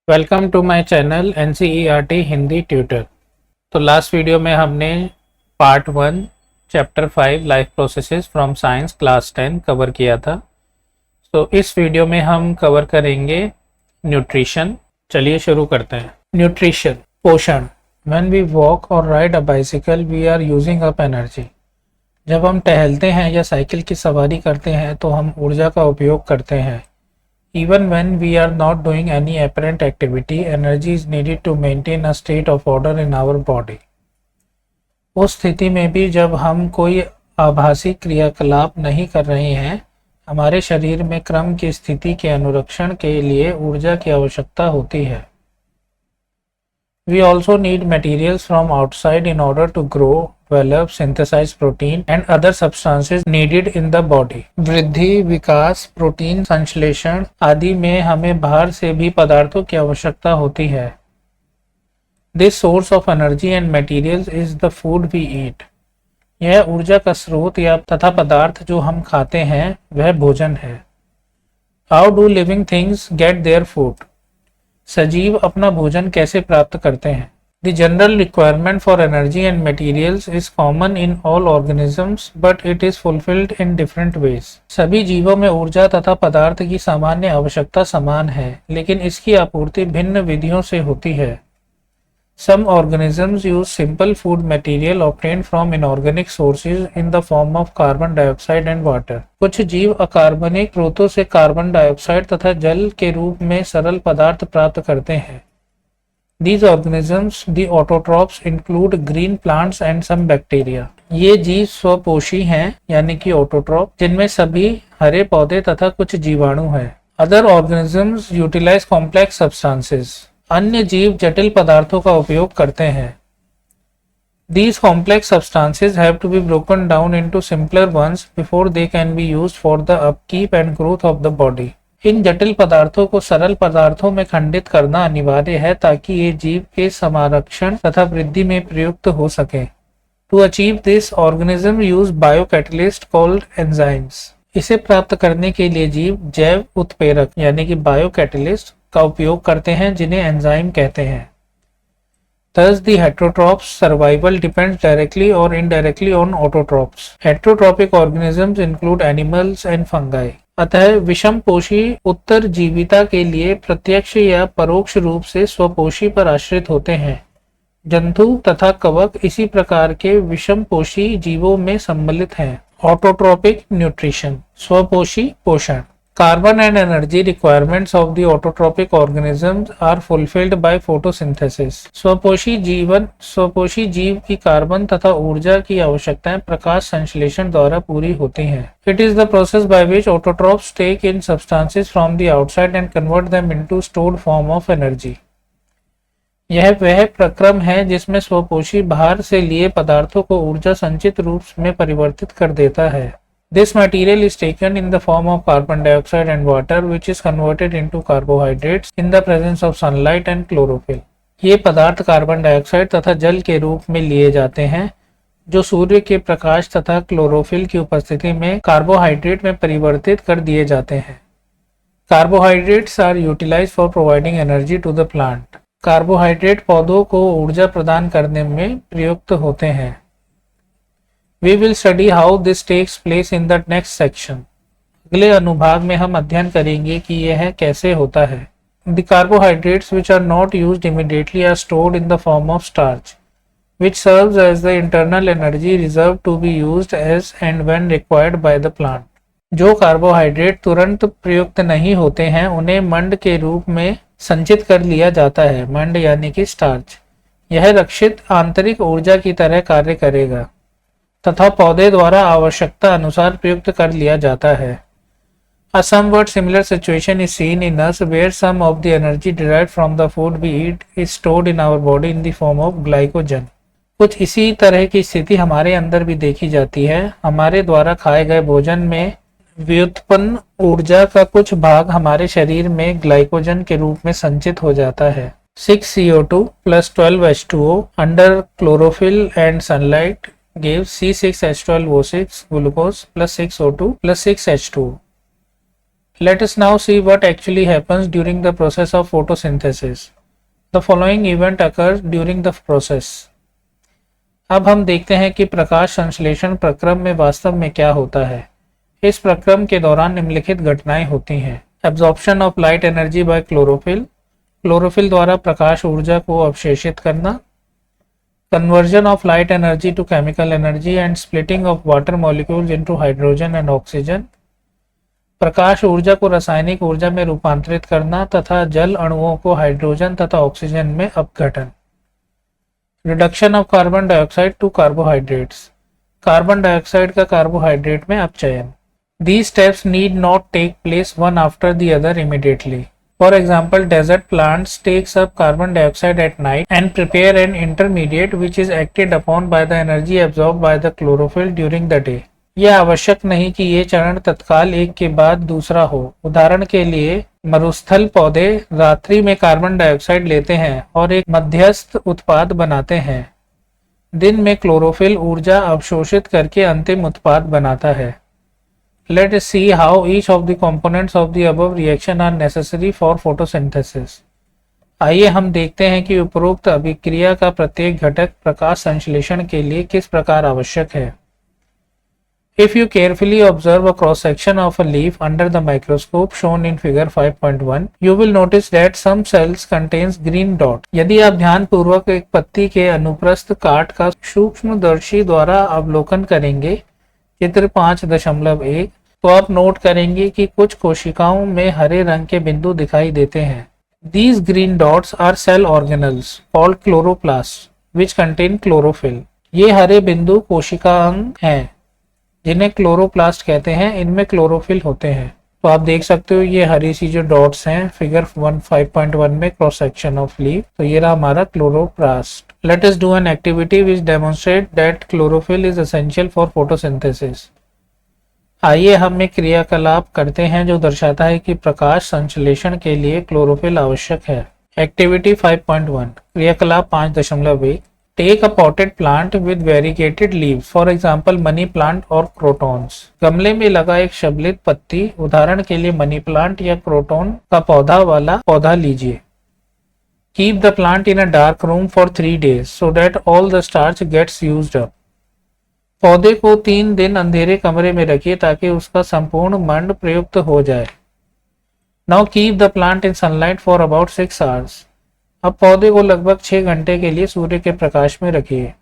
Welcome to my channel NCERT Hindi tutor. तो last video में हमने part 1 chapter 5 life processes from science class 10 cover किया था। तो इस वीडियो में हम कवर करेंगे न्यूट्रिशन। चलिए शुरू करते हैं। न्यूट्रिशन, पोषण। व्हेन वी वॉक और ride a bicycle we are using up energy. जब हम टहलते हैं या साइकिल की सवारी करते हैं तो हम ऊर्जा का उपयोग करते हैं। Even when we are not doing any apparent activity, energy is needed to maintain a state of order in our body. उस स्थिति में भी जब हम कोई आभासी क्रियाकलाप नहीं कर रहे हैं, हमारे शरीर में क्रम की स्थिति के अनुरक्षण के लिए ऊर्जा की आवश्यकता होती है। We also need materials from outside in order to grow, develop, synthesize protein and other substances needed in the body. वृद्धि, विकास, प्रोटीन संश्लेषण आदि में हमें बाहर से भी पदार्थों की आवश्यकता होती है। This source of energy and materials is the food we eat. यह ऊर्जा का स्रोत या तथा पदार्थ जो हम खाते हैं वह भोजन है। How do living things get their food? सजीव अपना भोजन कैसे प्राप्त करते हैं? The general requirement for energy and materials is common in all organisms, but it is fulfilled in different ways. सभी जीवों में ऊर्जा तथा पदार्थ की सामान्य आवश्यकता समान है, लेकिन इसकी आपूर्ति भिन्न विधियों से होती है। Some organisms use simple food material obtained from inorganic sources in the form of carbon dioxide and water. कुछ जीव अकार्बनिक स्रोतों से कार्बन डाइऑक्साइड तथा जल के रूप में सरल पदार्थ प्राप्त करते हैं। These organisms, the autotrophs, include green plants and some bacteria. ये जीव स्वपोषी हैं यानी कि ऑटोट्रॉप, जिनमें सभी हरे पौधे तथा कुछ जीवाणु हैं। Other organisms utilize complex substances. अन्य जीव जटिल पदार्थों का उपयोग करते हैं। These complex substances have to be broken down into simpler ones before they can be used for the upkeep and growth of the body. इन जटिल पदार्थों को सरल पदार्थों में खंडित करना अनिवार्य है ताकि ये जीव के समारक्षण तथा वृद्धि में प्रयुक्त हो सके। To achieve this, organisms use biocatalysts called enzymes. इसे प्राप्त करने के लिए जीव जैव उत्प्रेरक यानी कि बायोकैटलिस्ट का उपयोग करते हैं, जिन्हें एंजाइम कहते हैं। Thus, the heterotroph's survival depends directly or indirectly on autotrophs. Heterotrophic organisms include animals and fungi. अतः विषमपोषी उत्तरजीविता के लिए प्रत्यक्ष या परोक्ष रूप से स्वपोषी पर आश्रित होते हैं। जंतु तथा कवक इसी प्रकार के विषमपोषी जीवों में सम्मिलित हैं। ऑटोट्रोपिक न्यूट्रिशन, स्वपोषी पोषण। Carbon and energy requirements of the autotrophic organisms are fulfilled by photosynthesis. स्वपोषी जीव की कार्बन तथा ऊर्जा की आवश्यकताएं प्रकाश संश्लेषण द्वारा पूरी होती हैं। It is the process by which autotrophs take in substances from the outside and convert them into stored form of energy. यह वह प्रक्रम है जिसमें स्वपोषी बाहर से लिए पदार्थों को ऊर्जा संचित रूप में परिवर्तित कर देता है। This material is taken in the form of carbon dioxide and water, which is converted into carbohydrates in the presence of sunlight and chlorophyll. ये पदार्थ कार्बन डाइऑक्साइड तथा जल के रूप में लिए जाते हैं, जो सूर्य के प्रकाश तथा क्लोरोफिल की उपस्थिति में कार्बोहाइड्रेट में परिवर्तित कर दिए जाते हैं। Carbohydrates are utilized for providing energy to the plant. Carbohydrate पौधों को ऊर्जा प्रदान करने में प्रयुक्त होते हैं। We will study how this takes place in the next section. अगले अनुभाग में हम अध्ययन करेंगे कि यह कैसे होता है। The carbohydrates which are not used immediately are stored in the form of starch, which serves as the internal energy reserve to be used as and when required by the plant. जो carbohydrate तुरंत प्रयुक्त नहीं होते हैं उन्हें मंड के रूप में संचित कर लिया जाता है। मंड यानी कि स्टार्च। यह रक्षित आंतरिक ऊर्जा की तरह कार्य करेगा तथा पौधे द्वारा आवश्यकता अनुसार प्रयुक्त कर लिया जाता है। A somewhat similar situation is seen in us where some of the energy derived from the food we eat is stored in our body in the form of glycogen. कुछ इसी तरह की स्थिति हमारे अंदर भी देखी जाती है। हमारे द्वारा खाए गए भोजन में व्युत्पन्न ऊर्जा का कुछ भाग हमारे शरीर में ग्लाइकोजन के रूप में संचित हो जाता है। 6CO2 plus 12H2O under chlorophyll and sunlight gives C6H12O6 glucose plus 6O2 plus 6H2O. Let us now see what actually happens during the process of photosynthesis. The following event occurs during the process. अब हम देखते हैं कि प्रकाश संश्लेषण प्रक्रम में वास्तव में क्या होता है। इस प्रक्रम के दौरान निम्नलिखित घटनाएं होती हैं। Absorption of light energy by chlorophyll, chlorophyll द्वारा प्रकाश ऊर्जा को अवशेषित करना। Conversion of light energy to chemical energy and splitting of water molecules into hydrogen and oxygen, प्रकाश ऊर्जा को रासायनिक ऊर्जा में रूपांतरित करना तथा जल अणुओं को हाइड्रोजन तथा ऑक्सीजन में अपघटन। Reduction of carbon dioxide to carbohydrates, carbon dioxide का कार्बोहाइड्रेट में अपचयन। These steps need not take place one after the other immediately. For example, desert plants takes up carbon dioxide at night and prepare an intermediate which is acted upon by the energy absorbed by the chlorophyll during the day. यह आवश्यक नहीं कि ये चरण तत्काल एक के बाद दूसरा हो। उदाहरण के लिए मरुस्थल पौधे रात्रि में कार्बन डाइऑक्साइड लेते हैं और एक मध्यस्थ उत्पाद बनाते हैं। दिन में क्लोरोफिल ऊर्जा अवशोषित करके अंतिम उत्पाद बनाता है। Let us see how each of the components of the above reaction are necessary for photosynthesis. आइए हम देखते हैं कि उपरोक्त अभिक्रिया का प्रत्येक घटक प्रकाश संश्लेषण के लिए किस प्रकार आवश्यक है। If you carefully observe a cross section of a leaf under the microscope shown in figure 5.1, you will notice that some cells contains green dot. यदि आप ध्यान पूर्वक एक पत्ती के अनुप्रस्थ काट का सूक्ष्मदर्शी द्वारा अवलोकन करेंगे चित्र 5.1, तो आप नोट करेंगे कि कुछ कोशिकाओं में हरे रंग के बिंदु दिखाई देते हैं। These green dots are cell organelles called chloroplasts which contain chlorophyll. ये हरे बिंदु कोशिका अंग हैं जिन्हें क्लोरोप्लास्ट कहते हैं, इनमें क्लोरोफिल होते हैं। तो आप देख सकते हो ये हरी सी जो डॉट्स हैं फिगर 5.1 में क्रॉस सेक्शन ऑफ लीफ, तो ये रहा हमारा chloroplast. Let us do an activity which demonstrate that chlorophyll is essential for photosynthesis. आइए हम एक क्रियाकलाप करते हैं जो दर्शाता है कि प्रकाश संश्लेषण के लिए क्लोरोफिल आवश्यक है। एक्टिविटी 5.1 क्रियाकलाप 5.1 take a potted plant with variegated leaves, for example money plant और क्रोटॉन्स। गमले में लगा एक शबलित पत्ती, उदाहरण के लिए मनी प्लांट या क्रोटॉन का पौधा वाला पौधा लीजिए। Keep the plant in a dark room for 3 days so that all the starch gets used up. पौधे को 3 दिन अंधेरे कमरे में रखिए ताकि उसका संपूर्ण मंड प्रयुक्त हो जाए। Now keep the plant in sunlight for about 6 hours। अब पौधे को लगभग 6 घंटे के लिए सूर्य के प्रकाश में रखिए।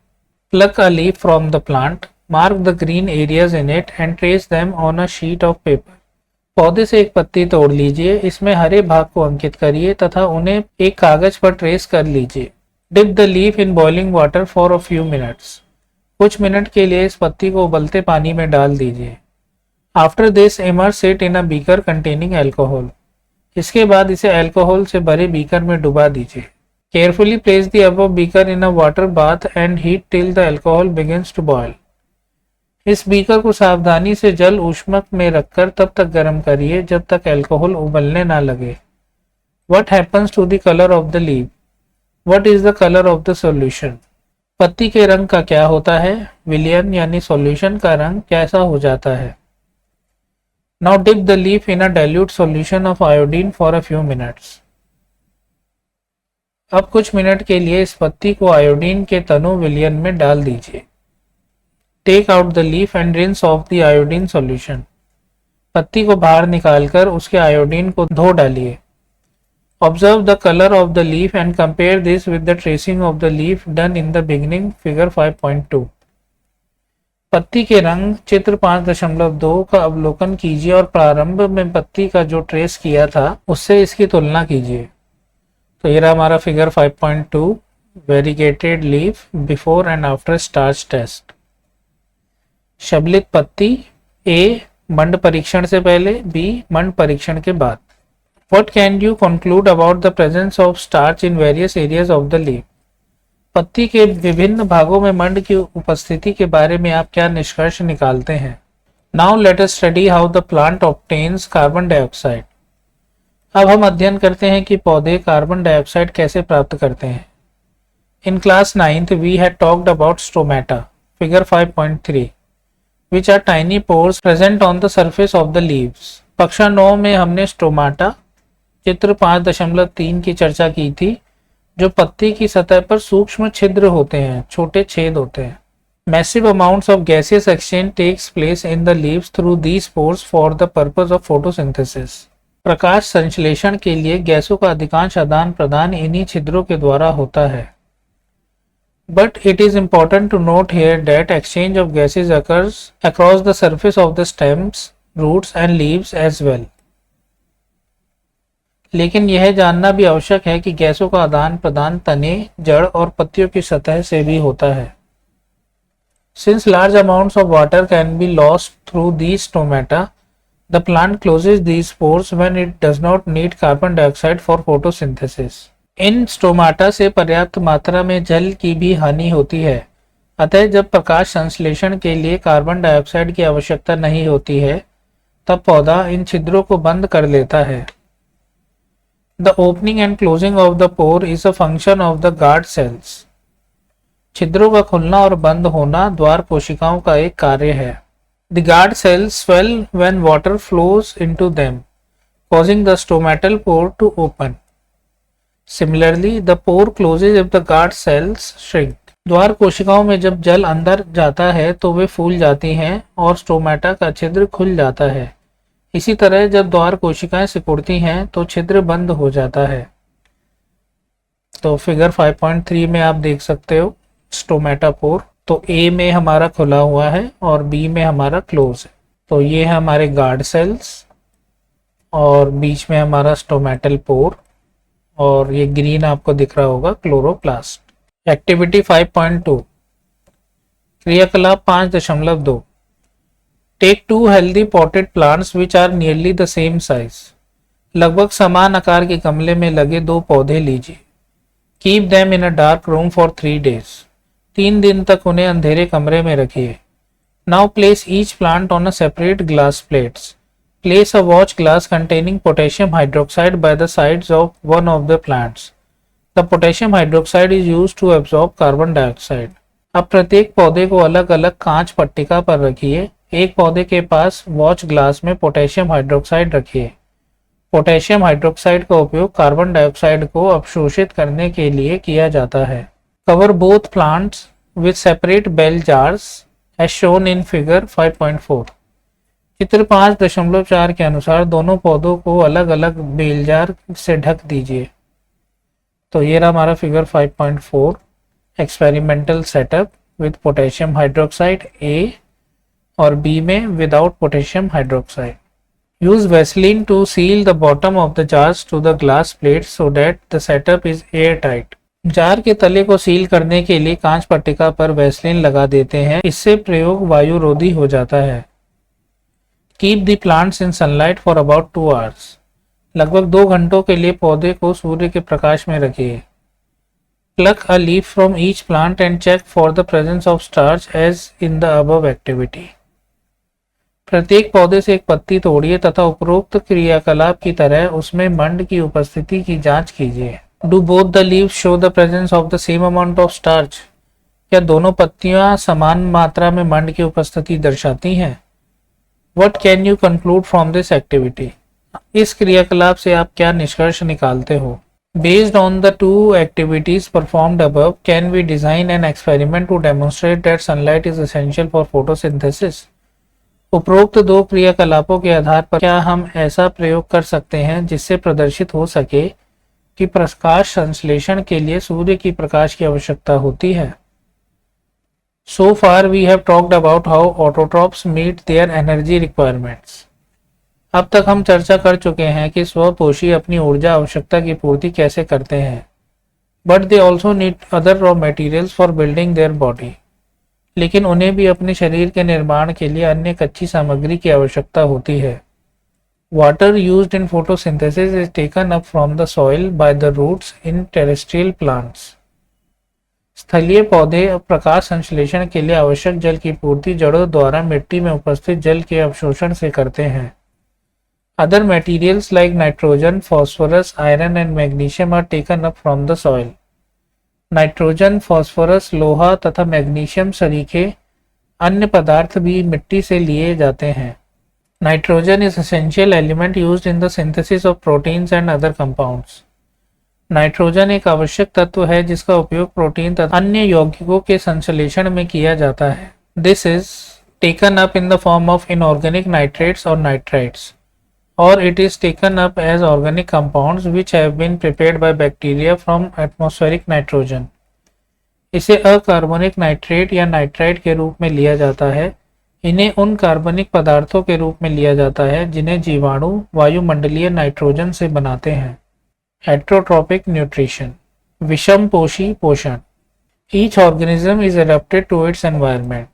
Pluck a leaf from the plant, mark the green areas in it and trace them on a sheet of paper. पौधे से एक पत्ती तोड़ लीजिए, इसमें हरे भाग को अंकित करिए तथा उन्हें एक कागज पर ट्रेस कर लीजिए। Dip the leaf in boiling water for a few minutes. कुछ मिनट के लिए इस पत्ती को उबलते पानी में डाल दीजिए। After this immerse it in a beaker containing alcohol. इसके बाद इसे अल्कोहल से भरे बीकर में डुबा दीजिए। Carefully place the above beaker in a water bath and heat till the alcohol begins to boil. इस बीकर को सावधानी से जल ऊष्मक में रखकर तब तक गर्म करिए जब तक अल्कोहल उबलने ना लगे। What happens to the color of the leaf? What is the color of the solution? पत्ती के रंग का क्या होता है? विलयन यानी सॉल्यूशन का रंग कैसा हो जाता है? Now dip the leaf in a dilute solution of iodine for a few minutes. अब कुछ मिनट के लिए इस पत्ती को आयोडीन के तनु विलयन में डाल दीजिए। Take out the leaf and rinse off the iodine solution. पत्ती को बाहर निकालकर उसके आयोडीन को धो डालिए। Observe the color of the leaf and compare this with the tracing of the leaf done in the beginning, figure 5.2. पत्ती के रंग चित्र 5.2 का अवलोकन कीजिए और प्रारंभ में पत्ती का जो ट्रेस किया था उससे इसकी तुलना कीजिए। तो ये रहा हमारा figure 5.2 variegated leaf before and after starch test. शबलित पत्ती ए मंड परीक्षण से पहले, बी मंड परीक्षण के बाद। What can you conclude about the presence of starch in various areas of the leaf? पत्ती के विभिन्न भागों में मंड की उपस्थिति के बारे में आप क्या निष्कर्ष निकालते हैं? Now let us study how the plant obtains carbon dioxide. अब हम अध्ययन करते हैं कि पौधे कार्बन डाइऑक्साइड कैसे प्राप्त करते हैं। In class 9th we had talked about stomata, figure 5.3, which are tiny pores present on the surface of the leaves. कक्षा 9 में हमने स्टोमाटा चित्र 5.3 की चर्चा की थी, जो पत्ती की सतह पर सूक्ष्म छिद्र होते हैं, छोटे छेद होते हैं। Massive amounts of gaseous exchange takes place in the leaves through these pores for the purpose of photosynthesis. प्रकाश संश्लेषण के लिए गैसों का अधिकांश आदान प्रदान इन्हीं छिद्रों के द्वारा होता है। But it is important to note here that exchange of gases occurs across the surface of the stems, roots and leaves as well. लेकिन यह जानना भी आवश्यक है कि गैसों का आदान प्रदान तने, जड़ और पत्तियों की सतह से भी होता है। Since large amounts of water can be lost through these stomata, the plant closes these pores when it does not need carbon dioxide for photosynthesis. In stomata से पर्याप्त मात्रा में जल की भी हानि होती है, अतः जब प्रकाश संश्लेषण के लिए कार्बन डाइऑक्साइड की आवश्यकता नहीं होती है, तब पौधा इन छिद्रों को बंद कर लेता है। The opening and closing of the pore is a function of the guard cells. छिद्रों का खुलना और बंद होना द्वार कोशिकाओं का एक कार्य है। The guard cells swell when water flows into them, causing the stomatal pore to open. Similarly, the pore closes if the guard cells shrink. द्वार कोशिकाओं में जब जल अंदर जाता है तो वे फूल जाती हैं और स्टोमाटा का छिद्र खुल जाता है। इसी तरह जब द्वार कोशिकाएं सिकुड़ती हैं तो छिद्र बंद हो जाता है। तो फिगर 5.3 में आप देख सकते हो स्टोमेटा पोर। तो ए में हमारा खुला हुआ है और बी में हमारा क्लोज है। तो ये है हमारे गार्ड सेल्स और बीच में हमारा स्टोमेटल पोर और ये ग्रीन आपको दिख रहा होगा क्लोरोप्लास्ट। एक्टिविटी 5.2 क्रियाकलाप 5.2 take 2 healthy potted plants which are nearly the same size. लगभग समान आकार के गमले में लगे 2 पौधे लीजिए। Keep them in a dark room for 3 days। 3 दिन तक उन्हें अंधेरे कमरे में रखिए। Now place each plant on a separate glass plates. Place a watch glass containing potassium hydroxide by the sides of one of the plants. The potassium hydroxide is used to absorb carbon dioxide. अब प्रत्येक पौधे को अलग अलग कांच पट्टिका पर रखिए। एक पौधे के पास वॉच ग्लास में पोटेशियम हाइड्रोक्साइड रखिए। पोटेशियम हाइड्रोक्साइड का उपयोग कार्बन डाइऑक्साइड को अवशोषित करने के लिए किया जाता है। Cover both plants with separate bell jars as shown in figure 5.4। चित्र 5.4 के अनुसार दोनों पौधों को अलग अलग बेल जार से ढक दीजिए। तो ये रहा हमारा figure 5.4 experimental setup with potassium hydroxide A और बी में without potassium hydroxide. Use vaseline to seal the bottom of the jars to the glass plate so that the setup is airtight. Jar के तले को seal करने के लिए कांच पट्टिका पर वैसलीन लगा देते हैं। इससे प्रयोग वायुरोधी हो जाता है। Keep the plants in sunlight for about 2 hours। लगभग 2 घंटों के लिए पौधे को सूर्य के प्रकाश में रखिए। Pluck a leaf from each plant and check for the presence of starch as in the above activity। प्रत्येक पौधे से एक पत्ती तोड़िए तथा उपरोक्त क्रियाकलाप की तरह उसमें मंड की उपस्थिति की जांच कीजिए। Do both the leaves show the presence of the same amount of starch. क्या दोनों पत्तियां समान मात्रा में मंड की उपस्थिति दर्शाती हैं? What can you conclude from this activity? इस क्रियाकलाप से आप क्या निष्कर्ष निकालते हो? Based on the 2 activities performed above, can we design an experiment to demonstrate that sunlight is essential for photosynthesis? उपरोक्त 2 क्रियाकलापों के आधार पर क्या हम ऐसा प्रयोग कर सकते हैं जिससे प्रदर्शित हो सके कि प्रकाश संश्लेषण के लिए सूर्य की प्रकाश की आवश्यकता होती है? So far we have talked about how autotrophs meet their energy requirements. अब तक हम चर्चा कर चुके हैं कि स्वपोषी अपनी ऊर्जा आवश्यकता की पूर्ति कैसे करते हैं। But they also need other raw materials for building their body. लेकिन उन्हें भी अपने शरीर के निर्माण के लिए अन्य कच्ची सामग्री की आवश्यकता होती है। Water used in photosynthesis is taken up from the soil by the roots in terrestrial plants. स्थलीय पौधे प्रकाश संश्लेषण के लिए आवश्यक जल की पूर्ति जड़ों द्वारा मिट्टी में उपस्थित जल के अवशोषण से करते हैं। Other materials like nitrogen, phosphorus, iron and magnesium are taken up from the soil. Nitrogen, phosphorus, लोहा तथा मैग्नीशियम सरीखे अन्य पदार्थ भी मिट्टी से लिए जाते हैं। Nitrogen is essential element used in the synthesis of proteins and other compounds. Nitrogen एक आवश्यक तत्व है जिसका उपयोग प्रोटीन तथा अन्य यौगिकों के संश्लेषण में किया जाता है. This is taken up in the form of inorganic nitrates or nitrites, or it is taken up as organic compounds which have been prepared by bacteria from atmospheric nitrogen. इसे अकार्बनिक नाइट्रेट या नाइट्राइट के रूप में लिया जाता है. इन्हें उन कार्बनिक पदार्थों के रूप में लिया जाता है जिन्हें जीवाणु वायुमंडलीय नाइट्रोजन से बनाते हैं. हेट्रोट्रोपिक न्यूट्रिशन, विषम पोषी पोषण. Each organism is adapted to its environment.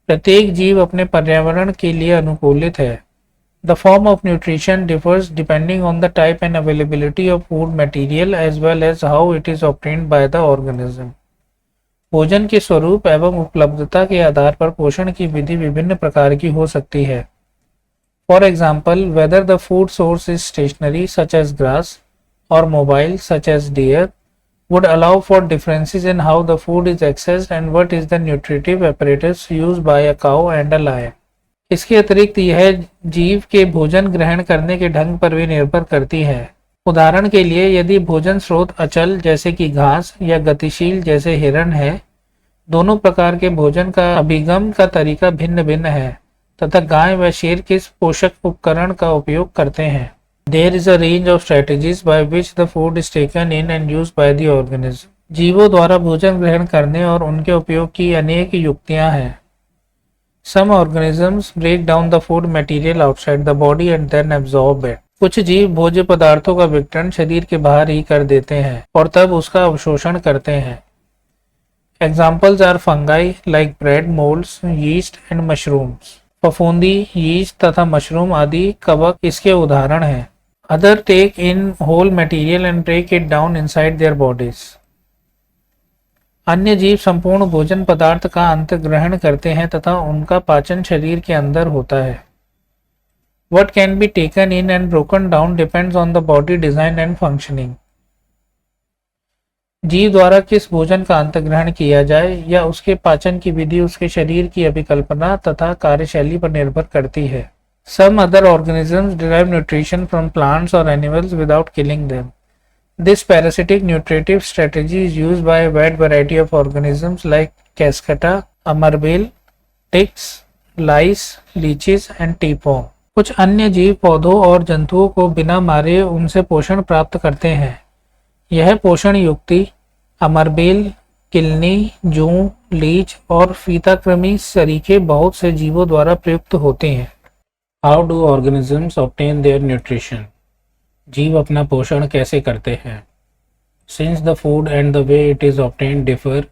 प्रत्येक जीव अपने पर्यावरण के लिए अनुकूलित है. The form of nutrition differs depending on the type and availability of food material as well as how it is obtained by the organism. भोजन के स्वरूप एवं उपलब्धता के आधार पर पोषण की विधि विभिन्न प्रकार की हो सकती है. For example, whether the food source is stationary such as grass or mobile such as deer would allow for differences in how the food is accessed and what is the nutritive apparatus used by a cow and a lion. इसके अतिरिक्त यह जीव के भोजन ग्रहण करने के ढंग पर भी निर्भर करती है. उदाहरण के लिए, यदि भोजन स्रोत अचल जैसे कि घास या गतिशील जैसे हिरण है, दोनों प्रकार के भोजन का अभिगम का तरीका भिन्न भिन्न है तथा गाय व शेर किस पोषक उपकरण का उपयोग करते हैं. There is a range of strategies by which the food is taken in and used by the organism. जीवों द्वारा भोजन ग्रहण करने और उनके उपयोग की अनेक युक्तियां हैं. Some organisms break down the food material outside the body and then absorb it. कुछ जीव भोज्य पदार्थों का विघटन शरीर के बाहर ही कर देते हैं और तब उसका अवशोषण करते हैं. Examples are fungi like bread molds, yeast and mushrooms. फफूंदी, यीस्ट तथा मशरूम आदि कवक इसके उदाहरण हैं. Other take in whole material and break it down inside their bodies. अन्य जीव संपूर्ण भोजन पदार्थ का अंतर्ग्रहण करते हैं तथा उनका पाचन शरीर के अंदर होता है. What can be taken in and broken down depends on the body design and functioning. जीव द्वारा किस भोजन का अंतर्ग्रहण किया जाए या उसके पाचन की विधि उसके शरीर की अभिकल्पना तथा कार्यशैली पर निर्भर करती है. Some other organisms derive nutrition from plants or animals without killing them. This parasitic nutritive strategy is used by a wide variety of organisms like Cascata, Amarbil, ticks, lice, leeches and tapeworm. कुछ अन्य जीव पौधों और जंतुओं को बिना मारे उनसे पोषण प्राप्त करते हैं. यह पोषण युक्ति अमरबेल, किलनी, जूं, लीच और फीताकृमि सरीखे बहुत से जीवों द्वारा प्रयुक्त होते हैं. How do organisms obtain their nutrition? जीव अपना पोषण कैसे करते हैं? Since the food and the way it is obtained differ,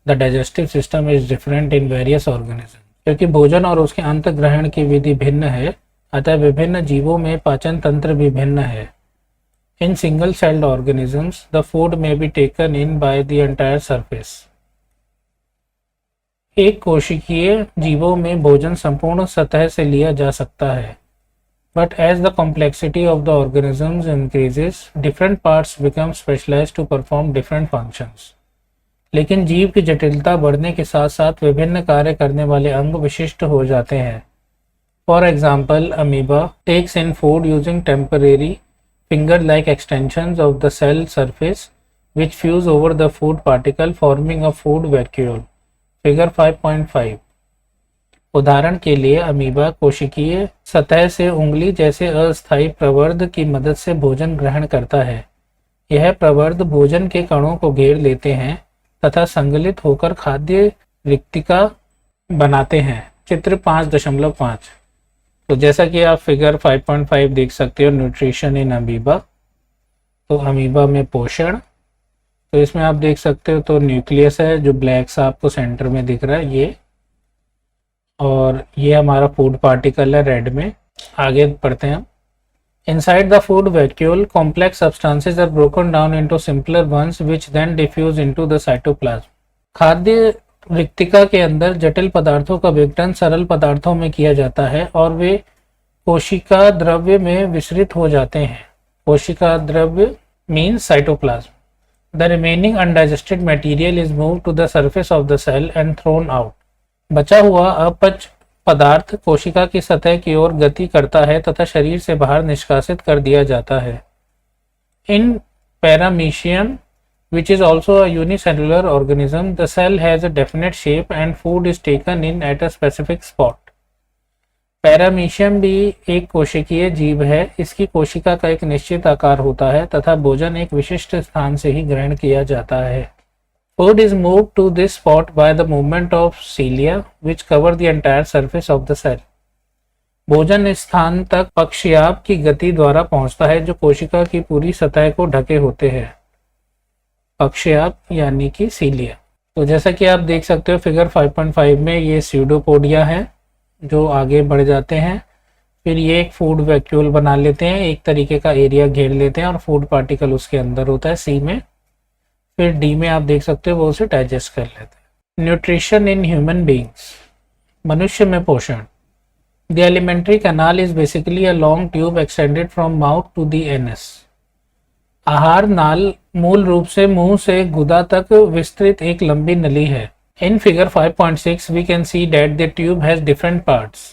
the digestive system is different in various organisms. क्योंकि भोजन और उसके अंतर्ग्रहण की विधि भिन्न है, अतः विभिन्न जीवों में पाचन तंत्र भी भिन्न है. In single-celled organisms, the food may be taken in by the entire surface. एक कोशिकीय जीवों में भोजन संपूर्ण सतह से लिया जा सकता है. But as the complexity of the organisms increases, different parts become specialized to perform different functions. लेकिन जीव की जटिलता बढ़ने के साथ साथ विभिन्न कार्य करने वाले अंग विशिष्ट हो जाते हैं. For example, amoeba takes in food using temporary finger-like extensions of the cell surface which fuse over the food particle forming a food vacuole. Figure 5.5. उदाहरण के लिए अमीबा कोशिकीय सतह से उंगली जैसे अस्थायी प्रवर्ध की मदद से भोजन ग्रहण करता है. यह प्रवर्ध भोजन के कणों को घेर लेते हैं तथा संगलित होकर खाद्य रिक्तिका बनाते हैं. चित्र 5.5. तो जैसा कि आप फिगर 5.5 देख सकते हो, न्यूट्रिशन इन अमीबा. तो अमीबा में पोषण, तो इसमें आप देख सकते हो तो न्यूक्लियस है जो ब्लैक सा आपको सेंटर में दिख रहा है ये, और ये हमारा फूड पार्टिकल है रेड में. आगे पढ़ते हैं हम. Inside the food vacuole complex substances are broken down into simpler ones which then diffuse into the cytoplasm. खाद्य रिक्तिका के अंदर जटिल पदार्थों का विघटन सरल पदार्थों में किया जाता है और वे कोशिका द्रव्य में विसरित हो जाते हैं. कोशिका द्रव्य means cytoplasm. The remaining undigested material is moved to the surface of the cell and thrown out. बचा हुआ अपच पदार्थ कोशिका की सतह की ओर गति करता है तथा शरीर से बाहर निष्कासित कर दिया जाता है। इन paramecium, which is also a unicellular organism, the cell has a definite shape and food is taken in at a specific spot. Paramecium भी एक कोशिकीय जीव है। इसकी कोशिका का एक निश्चित आकार होता है तथा भोजन एक विशिष्ट स्थान से ही ग्रहण किया जाता है। Food is moved to this spot by the movement of cilia, which cover the entire surface of the cell. भोजन इस स्थान तक पक्षियाप की गति द्वारा पहुंचता है जो कोशिका की पूरी सतह को ढके होते हैं। पक्षियाप यानी कि सीलिया। तो जैसा कि आप देख सकते हो फिगर 5.5 में ये स्यूडोपोडिया है जो आगे बढ़ जाते हैं, फिर ये एक फूड वैक्यूल बना लेते हैं, एक तरीके का एरिया घेर लेते हैं और फूड पार्टिकल उसके अंदर होता है सी में। फिर डी में आप देख सकते हो वो उसे डाइजेस्ट कर लेते हैं। न्यूट्रिशन इन ह्यूमन बींग्स, मनुष्य में पोषण। The alimentary canal is basically a long tube extended from mouth to the anus. आहार नाल मूल रूप से मुंह से गुदा तक विस्तृत एक लंबी नली है। In figure 5.6 we can see that the tube has different parts.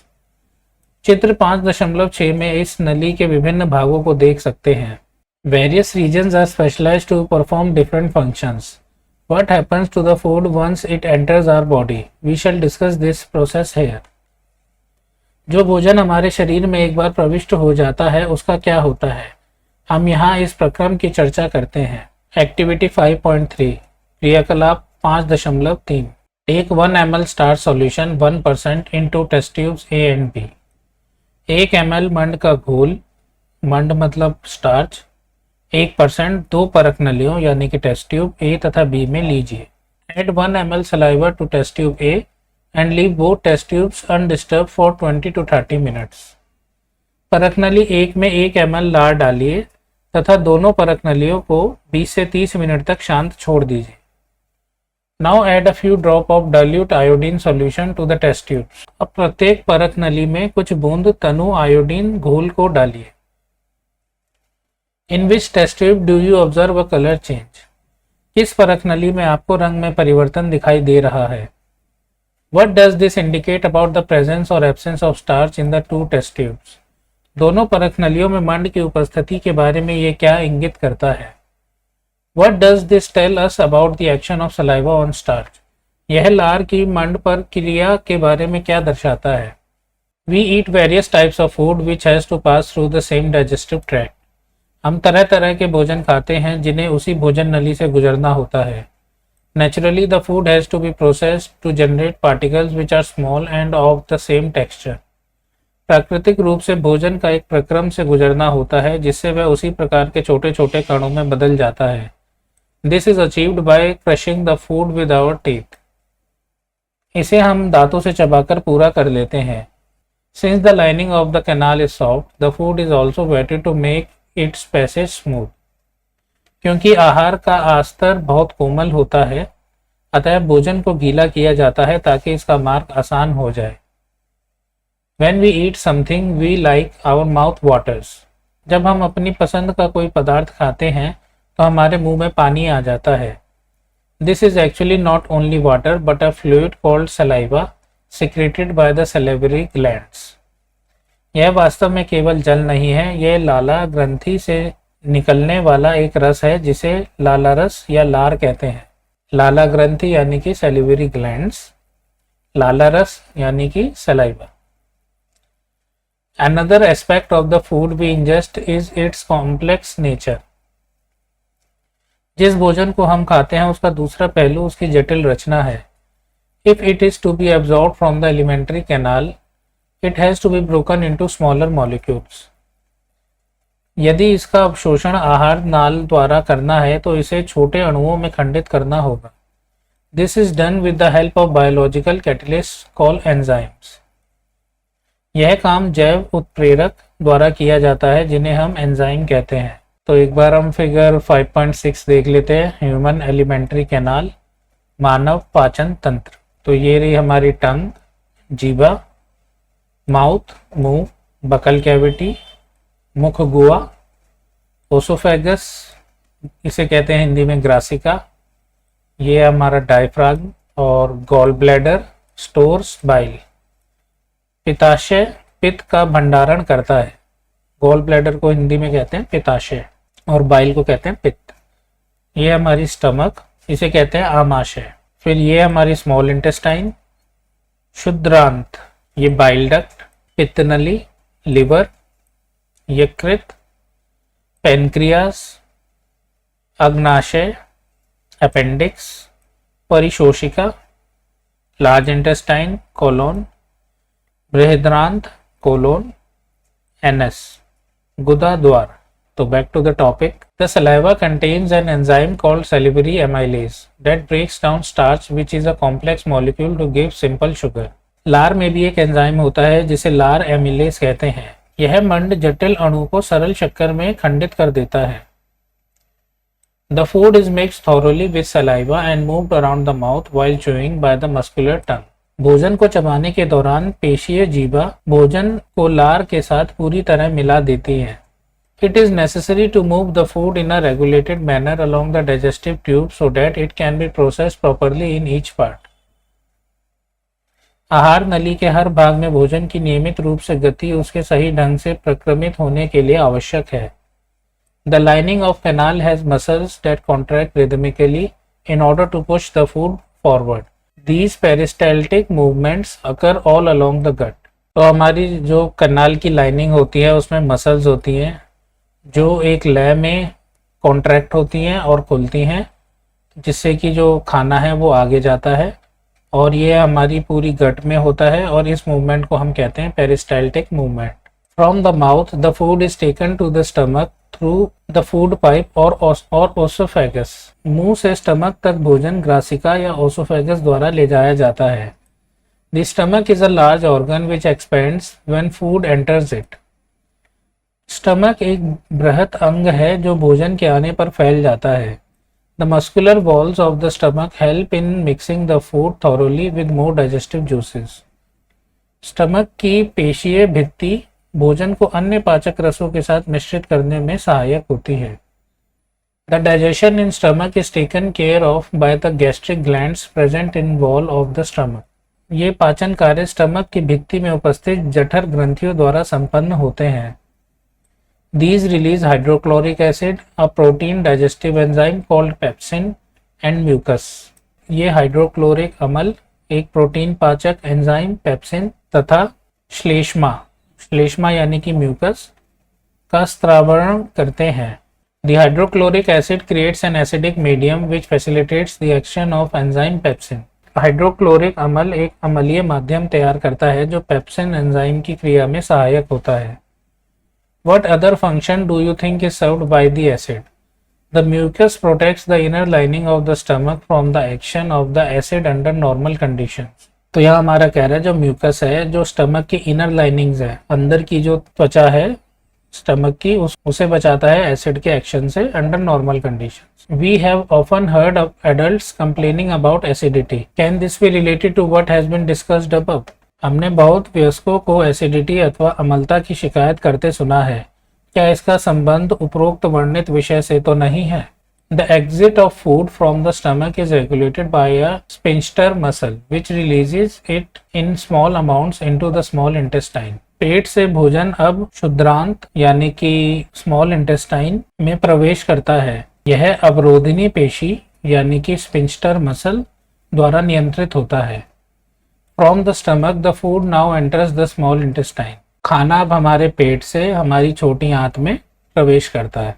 चित्र 5.6 में इस नली के विभिन्न भागों को देख सकते हैं। Various regions are specialised to perform different functions. What happens to the food once it enters our body, we shall discuss this process here. जो भोजन हमारे शरीर में एक बार प्रविष्ट हो जाता है उसका क्या होता है, हम यहाँ इस प्रक्रम की चर्चा करते हैं। एक्टिविटी 5.3 क्रियाकलाप 5.3 take 1 ml starch solution 1% into test tubes A and B. 1 ml मंड का घोल, मंड मतलब स्टार्च, 1% 2 परख नलियों यानी कि टेस्ट ट्यूब ए तथा बी में लीजिए। Add 1 ml saliva to test tube A and leave both test tubes undisturbed for 20 to 30 minutes. परख नली 1 में 1 ml लार डालिए तथा दोनों परख नलियों को 20 से 30 मिनट तक शांत छोड़ दीजिए। Now add a few drop of dilute iodine solution to the test tubes. अब प्रत्येक परख नली में कुछ बूंद तनु आयोडीन घोल को डालिए। In which test tube do you observe a colour change? किस परख नली में आपको रंग में परिवर्तन दिखाई दे रहा है? What does this indicate about the presence or absence of starch in the two test tubes? दोनों परख नलियों में मंड की उपस्थिति के बारे में ये क्या इंगित करता है? What does this tell us about the action of saliva on starch? यह लार की मंड पर क्रिया के बारे में क्या दर्शाता है? We eat various types of food which has to pass through the same digestive tract. हम तरह तरह के भोजन खाते हैं जिन्हें उसी भोजन नली से गुजरना होता है। Naturally, the food has to be processed to generate particles which are small and of the same texture. प्राकृतिक रूप से भोजन का एक प्रक्रम से गुजरना होता है जिससे वह उसी प्रकार के छोटे छोटे कणों में बदल जाता है। This is achieved by crushing the food with our teeth. इसे हम दांतों से चबाकर पूरा कर लेते हैं। Since the lining of the canal is soft, the food is also wetted to make its passage smooth. क्योंकि आहार का आस्तर बहुत कोमल होता है, अतः भोजन को गीला किया जाता है ताकि इसका मार्ग आसान हो जाए। When we eat something we like, our mouth waters. जब हम अपनी पसंद का कोई पदार्थ खाते हैं तो हमारे मुंह में पानी आ जाता है। This is actually not only water but a fluid called saliva secreted by the salivary glands. यह वास्तव में केवल जल नहीं है, यह लाला ग्रंथि से निकलने वाला एक रस है जिसे लाला रस या लार कहते हैं। लाला ग्रंथि यानी कि सैलिवरी ग्लैंड्स, लाला रस यानी कि saliva. Another aspect of the food we ingest is its complex nature. जिस भोजन को हम खाते हैं उसका दूसरा पहलू उसकी जटिल रचना है। If it is to be absorbed from the alimentary canal, it has to be broken into smaller molecules. यदि इसका अवशोषण आहार नाल द्वारा करना है तो इसे छोटे अणुओं में खंडित करना होगा। This is done with the help of biological catalysts called enzymes. यह काम जैव उत्प्रेरक द्वारा किया जाता है जिन्हें हम एंजाइम कहते हैं। तो एक बार हम फिगर 5.6 देख लेते हैं। ह्यूमन एलिमेंट्री कैनाल, मानव पाचन तंत्र। तो ये रही हमारी टंग, जीभा, माउथ मुंह, बकल कैविटी, मुख गुआ, ओसोफेगस इसे कहते हैं हिंदी में ग्रासिका, ये हमारा डायफ्राग्म और गॉल ब्लैडर स्टोर्स बाइल। पित्ताशय पित्त का भंडारण करता है। गॉल ब्लैडर को हिंदी में कहते हैं पित्ताशय और बाइल को कहते हैं पित्त। ये हमारी स्टमक, इसे कहते हैं आमाशय। फिर ये हमारी स्मॉल इंटेस्टाइन, क्षुद्रांत ये बाइल डक्ट, पित्तनली लिवर, यकृत, पेनक्रियास, अग्नाशय अपेंडिक्स, परिशोषिका, लार्ज इंटेस्टाइन कोलोन, बृहद्रांत कोलोन, एनस, गुदा द्वार। तो back to the topic. The saliva contains an enzyme called salivary amylase that breaks down starch which is a complex molecule to give simple sugar. लार में भी एक enzyme होता है जिसे लार एमिलेज कहते हैं। यह मंड जटिल अणु को सरल शक्कर में खंडित कर देता है। The food is mixed thoroughly with saliva and moved around the mouth while chewing by the muscular tongue. भोजन को चबाने के दौरान पेशीय जीवा भोजन को लार के साथ पूरी तरह मिला देती है। It is necessary to move the food in a regulated manner along the digestive tube so that it can be processed properly in each part. आहार नली के हर भाग में भोजन की नियमित रूप से गति उसके सही ढंग से प्रक्रमित होने के लिए आवश्यक है। The lining of canal has muscles that contract rhythmically in order to push the food forward. These peristaltic movements occur all along the gut. तो हमारी जो कनाल की लाइनिंग होती है उसमें मसल्स होती हैं जो एक लय में कॉन्ट्रैक्ट होती हैं और खुलती हैं, जिससे कि जो खाना है वो आगे जाता है, और ये हमारी पूरी गट में होता है और इस मूवमेंट को हम कहते हैं peristaltic movement. From the mouth the food is taken to the stomach through the food pipe और ओसोफेगस। मुंह से स्टमक तक भोजन ग्रासिका या ओसोफेगस द्वारा ले जाया जाता है। The stomach is a large organ which expends when food enters it. Stomach एक बृहत अंग है जो भोजन के आने पर फैल जाता है। The muscular walls of the stomach help in mixing the food thoroughly with more digestive juices. Stomach की पेशीय भित्ति भोजन को अन्य पाचक रसों के साथ मिश्रित करने में सहायक होती है। The digestion in stomach is taken care of by the gastric glands present in wall of the stomach. ये पाचन कार्य स्टमक की भित्ति में उपस्थित जठर ग्रंथियों द्वारा संपन्न होते हैं। These release hydrochloric acid, a protein digestive enzyme called pepsin, and mucus. ये हाइड्रोक्लोरिक अम्ल एक प्रोटीन पाचक एंजाइम पेप्सिन तथा श्लेष्मा यानी कि म्यूकस का स्त्रावरण करते हैं। The hydrochloric acid creates an acidic medium which facilitates the action of enzyme pepsin. Hydrochloric अम्ल एक अम्लीय माध्यम तैयार करता है जो पेप्सिन एंजाइम की क्रिया में सहायक होता है। What other function do you think is served by the acid? The mucus protects the inner lining of the stomach from the action of the acid under normal conditions. तो यह हमारा कह रहा है जो म्यूकस है जो स्टमक की इनर लाइनिंग्स है, अंदर की जो त्वचा है स्टमक की उसे बचाता है एसिड के एक्शन से under normal conditions. We have often heard of adults complaining about acidity. Can this be related to what has been discussed above? हमने बहुत वयस्कों को एसिडिटी अथवा अम्लता की शिकायत करते सुना है। क्या इसका संबंध उपरोक्त वर्णित विषय से तो नहीं है? The exit of food from the stomach is regulated by a sphincter muscle which releases it in small amounts into the small intestine. पेट से भोजन अब क्षुद्रांत यानी कि स्मॉल इंटेस्टाइन में प्रवेश करता है। यह अवरोधिनी पेशी यानी कि स्फिंक्टर मसल द्वारा नियंत्रित होता है। From the stomach, the food now enters the small intestine. खाना अब हमारे पेट से हमारी छोटी आंत में प्रवेश करता है।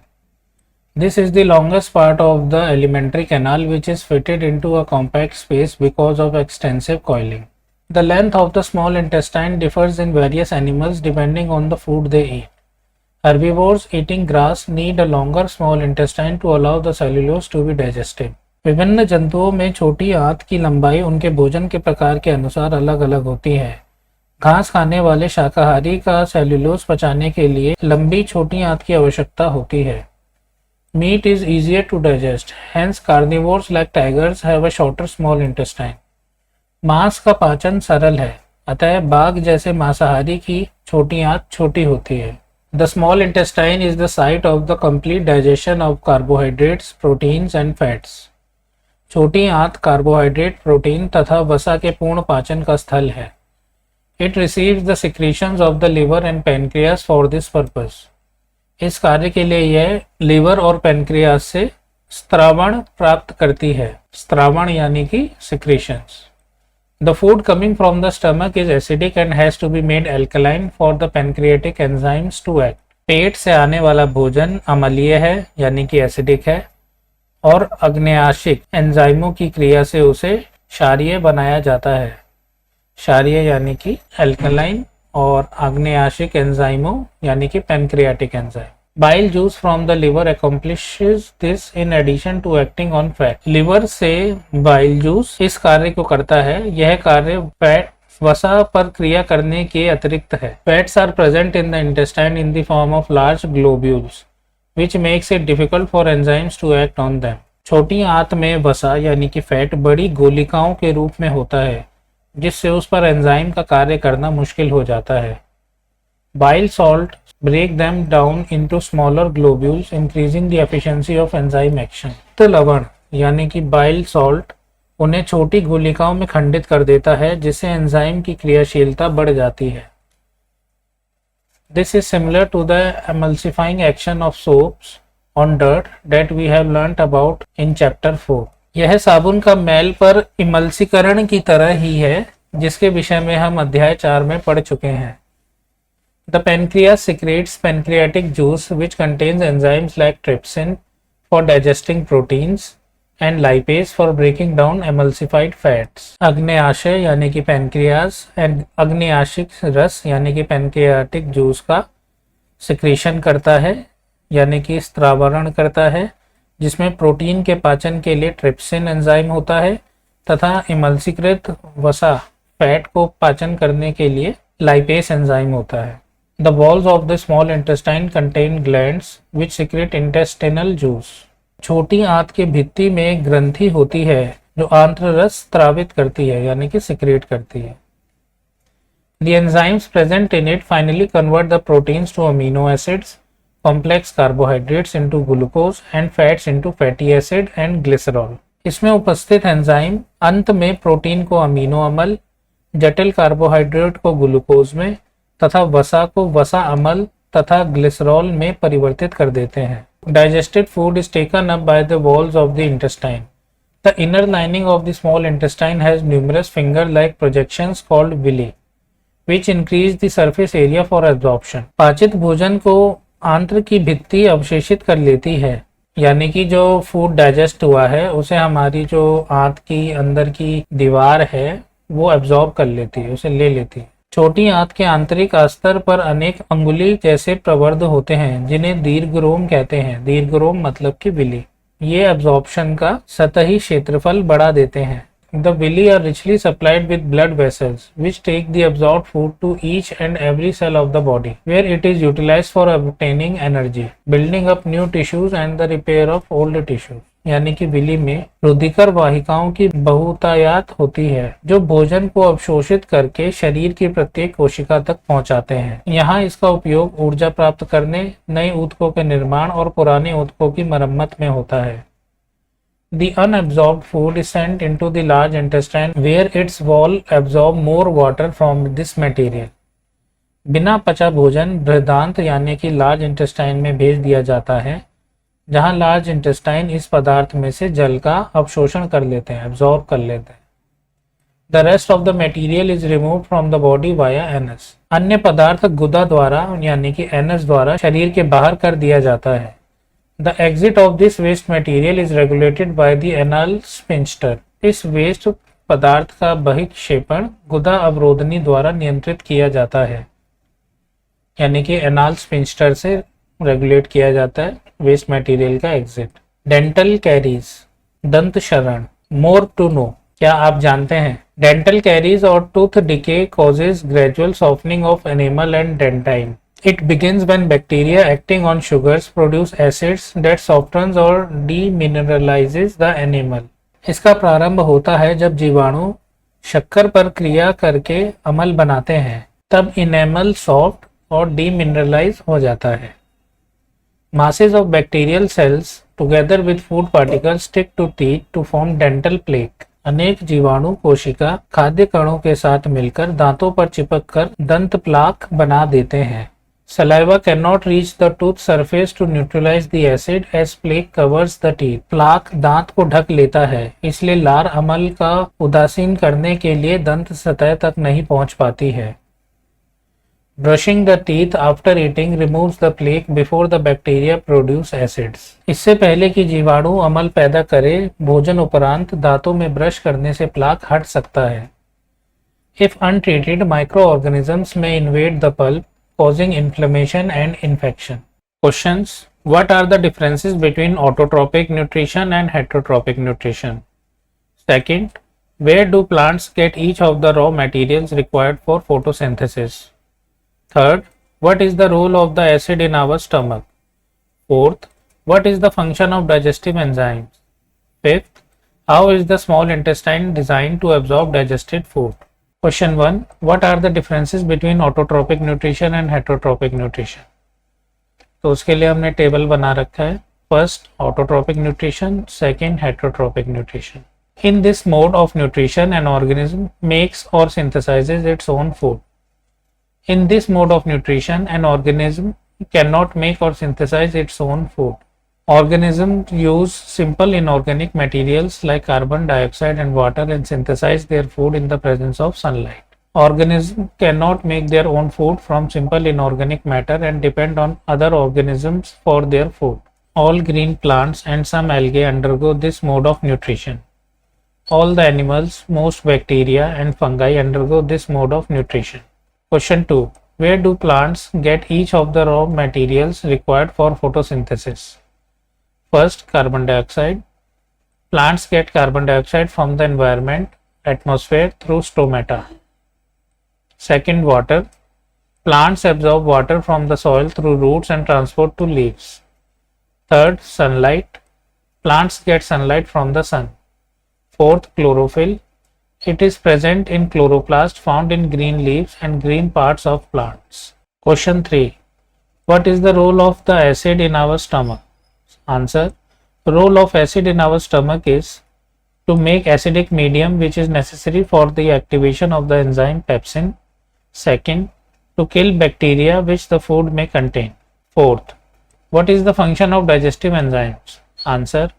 This is the longest part of the alimentary canal which is fitted into a compact space because of extensive coiling. The length of the small intestine differs in various animals depending on the food they eat. Herbivores eating grass need a longer small intestine to allow the cellulose to be digested. विभिन्न जंतुओं में छोटी आंत की लंबाई उनके भोजन के प्रकार के अनुसार अलग अलग होती है। घास खाने वाले शाकाहारी का सेल्यूलोज पचाने के लिए लंबी छोटी आंत की आवश्यकता होती है। Meat is easier to digest, hence carnivores like tigers have a shorter small intestine. मांस का पाचन सरल है, अतः बाघ जैसे मांसाहारी की छोटी आंत छोटी होती है। The small intestine is the site of the complete digestion of carbohydrates, proteins and fats. छोटी आंत कार्बोहाइड्रेट, प्रोटीन तथा वसा के पूर्ण पाचन का स्थल है। It receives the secretions of the liver and pancreas for this purpose. इस कार्य के लिए यह लिवर और पेनक्रियास से स्त्रावण प्राप्त करती है। स्त्रावण यानी कि secretions. The food coming from the stomach is acidic and has to be made alkaline for the pancreatic enzymes to act. पेट से आने वाला भोजन अम्लीय है यानी कि एसिडिक है और अग्न्याशिक एंजाइमों की क्रिया से उसे क्षारीय बनाया जाता है। क्षारीय यानी कि एल्कलाइन और आग्नेयाशिक एंजाइमों यानी कि pancreatic enzyme. Bile juice from the liver accomplishes this in addition to acting on fat. Liver से बाइल जूस इस कार्य को करता है। यह कार्य फैट वसा पर क्रिया करने के अतिरिक्त है। Fats are present in the intestine in the form of large globules which makes it difficult for enzymes to act on them. छोटी आंत में वसा यानी कि फैट बड़ी गोलिकाओं के रूप में होता है जिससे उस पर एंजाइम का कार्य करना मुश्किल हो जाता है। Bile salt break them down into smaller globules increasing the efficiency of enzyme action. तो लवण यानी कि बाइल सॉल्ट उन्हें छोटी गोलिकाओं में खंडित कर देता है जिससे एंजाइम की क्रियाशीलता बढ़ जाती है। This is similar to the emulsifying action of soaps on dirt that we have learnt about in chapter 4. यह साबुन का मैल पर इमल्सीकरण की तरह ही है जिसके विषय में हम अध्याय 4 में पढ़ चुके हैं। The pancreas secretes pancreatic juice which contains enzymes like trypsin for digesting proteins and lipase for breaking down emulsified fats. अग्न्याशय यानी कि पैनक्रियास एंड अग्न्याशिक रस यानी कि पैनक्रियाटिक जूस का सिक्रीशन करता है यानी कि स्त्रावरण करता है जिसमें प्रोटीन के पाचन के लिए ट्रिप्सिन एंजाइम होता है तथा इमल्सीकृत वसा फैट को पाचन करने के लिए लाइपेस एंजाइम होता है। The walls of the small intestine contain glands which secrete intestinal juice. छोटी आंत के भित्ति में ग्रंथि होती है जो आंत्र रस स्त्रावित करती है यानी कि सिक्रेट करती है। The enzymes present in it finally convert the proteins to amino acids, complex carbohydrates into glucose and fats into fatty acid and glycerol. इसमें उपस्थित एंजाइम अंत में प्रोटीन को अमीनो अम्ल, जटिल कार्बोहाइड्रेट को ग्लूकोज में तथा वसा को वसा अम्ल तथा ग्लिसरॉल में परिवर्तित कर देते हैं। Digested food is taken up by the walls of the intestine. The inner lining of the small intestine has numerous finger-like projections called villi, which increase the surface area for absorption. पाचित भोजन को आंत्र की भित्ति अवशेषित कर लेती है यानी कि जो फूड डाइजेस्ट हुआ है उसे हमारी जो आंत की अंदर की दीवार है वो एब्जॉर्ब कर लेती है, उसे ले लेती है। छोटी आंत के आंतरिक अस्तर पर अनेक अंगुली जैसे प्रवर्ध होते हैं जिन्हें दीर्घरोम कहते हैं। दीर्घरोम मतलब कि विली। ये एब्जॉर्प्शन का सतही क्षेत्रफल बढ़ा देते हैं। The villi are richly supplied with blood vessels which take the absorbed food to each and every cell of the body where it is utilized for obtaining energy, building up new tissues and the repair of old tissues. यानी कि Willie में रुधिकर वाहिकाओं की बहुतायात होती है जो भोजन को अवशोषित करके शरीर की प्रत्येक कोशिका तक पहुंचाते हैं। यहाँ इसका उपयोग ऊर्जा प्राप्त करने, नए ऊतकों के निर्माण और पुराने ऊतकों की मरम्मत में होता है। The unabsorbed food is sent into the large intestine where its wall absorb more water from this material. बिना पचा भोजन बृहदांत यानी कि लार्ज इंटेस्टाइन में भेज दिया जाता है जहां लार्ज इंटेस्टाइन इस पदार्थ में से जल का अवशोषण कर लेते हैं, एब्जॉर्ब कर लेते हैं। The rest of the material is removed from the body via anus. अन्य पदार्थ गुदा द्वारा यानी कि एनस द्वारा शरीर के बाहर कर दिया जाता है। The exit of this waste material is regulated by the anal sphincter. इस वेस्ट पदार्थ का बहिक्षेपण गुदा अवरोधनी द्वारा नियंत्रित किया जाता है यानी कि एनाल स्फिंक्टर से रेगुलेट किया जाता है वेस्ट मटेरियल का एग्जिट। डेंटल कैरीज, दंत शरण। मोर टू नो, क्या आप जानते हैं डेंटल कैरीज और tooth decay causes gradual softening of animal and dentine. It begins when bacteria acting on sugars produce acids that softens or demineralizes the enamel. इसका प्रारंभ होता है जब जीवाणु शक्कर पर क्रिया करके अम्ल बनाते हैं, तब इनेमल सॉफ्ट और डीमिनरलाइज हो जाता है। Masses of bacterial cells together with food particles stick to teeth to form dental plaque. अनेक जीवाणु कोशिका खाद्य कणों के साथ मिलकर दांतों पर चिपककर दंत प्लाक बना देते हैं। Saliva cannot reach the tooth surface to neutralize the acid as plaque covers the teeth. Plaque दांत को ढक लेता है, इसलिए लार अम्ल का उदासीन करने के लिए दंत सतह तक नहीं पहुंच पाती है। Brushing the teeth after eating removes the plaque before the bacteria produce acids. इससे पहले कि जीवाणु अम्ल पैदा करे, भोजन उपरांत दांतों में ब्रश करने से प्लाक हट सकता है। If untreated, microorganisms may invade the pulp, causing inflammation and infection. Questions: What are the differences between autotrophic nutrition and heterotrophic nutrition? Second, where do plants get each of the raw materials required for photosynthesis? Third, what is the role of the acid in our stomach? Fourth, what is the function of digestive enzymes? Fifth, how is the small intestine designed to absorb digested food? Question 1. What are the differences between autotrophic nutrition and heterotrophic nutrition? तो उसके लिए हमने table बना रखा है। First, autotrophic nutrition. Second, heterotrophic nutrition. In this mode of nutrition, an organism makes or synthesizes its own food. In this mode of nutrition, an organism cannot make or synthesize its own food. Organisms use simple inorganic materials like carbon dioxide and water and synthesize their food in the presence of sunlight. Organisms cannot make their own food from simple inorganic matter and depend on other organisms for their food. All green plants and some algae undergo this mode of nutrition. All the animals, most bacteria and fungi undergo this mode of nutrition. Question 2. Where do plants get each of the raw materials required for photosynthesis? First, carbon dioxide. Plants get carbon dioxide from the environment, atmosphere through stomata. Second, water. Plants absorb water from the soil through roots and transport to leaves. Third, sunlight. Plants get sunlight from the sun. Fourth, chlorophyll. It is present in chloroplast found in green leaves and green parts of plants. Question 3. What is the role of the acid in our stomach? Answer. The role of acid in our stomach is to make acidic medium which is necessary for the activation of the enzyme pepsin. Second, to kill bacteria which the food may contain. Fourth, what is the function of digestive enzymes? Answer.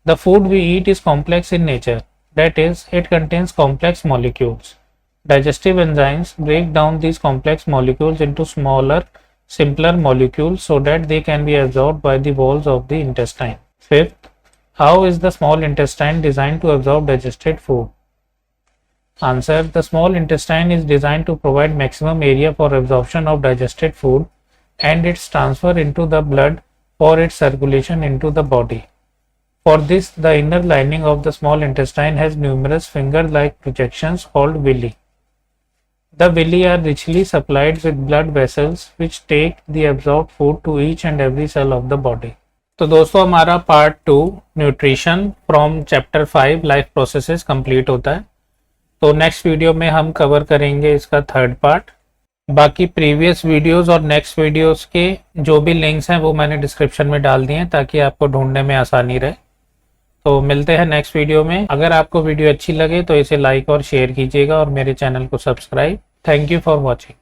The food we eat is complex in nature. That is, it contains complex molecules. Digestive enzymes break down these complex molecules into smaller, simpler molecules so that they can be absorbed by the walls of the intestine. Fifth, how is the small intestine designed to absorb digested food? Answer. The small intestine is designed to provide maximum area for absorption of digested food and its transfer into the blood for its circulation into the body. For this, the inner lining of the small intestine has numerous finger-like projections called villi. The villi are richly supplied with blood vessels which take the absorbed food to each and every cell of the body. तो दोस्तों हमारा part 2 nutrition from chapter 5 life processes complete होता है। तो next video में हम cover करेंगे इसका थर्ड पार्ट। बाकी प्रीवियस वीडियोस और नेक्स्ट वीडियोस के जो भी लिंक्स हैं वो मैंने डिस्क्रिप्शन में डाल दिए हैं ताकि आपको ढूंढने में आसानी रहे। तो मिलते हैं नेक्स्ट वीडियो में। अगर आपको वीडियो अच्छी लगे तो इसे लाइक और शेयर कीजिएगा और मेरे चैनल को subscribe. Thank you for watching.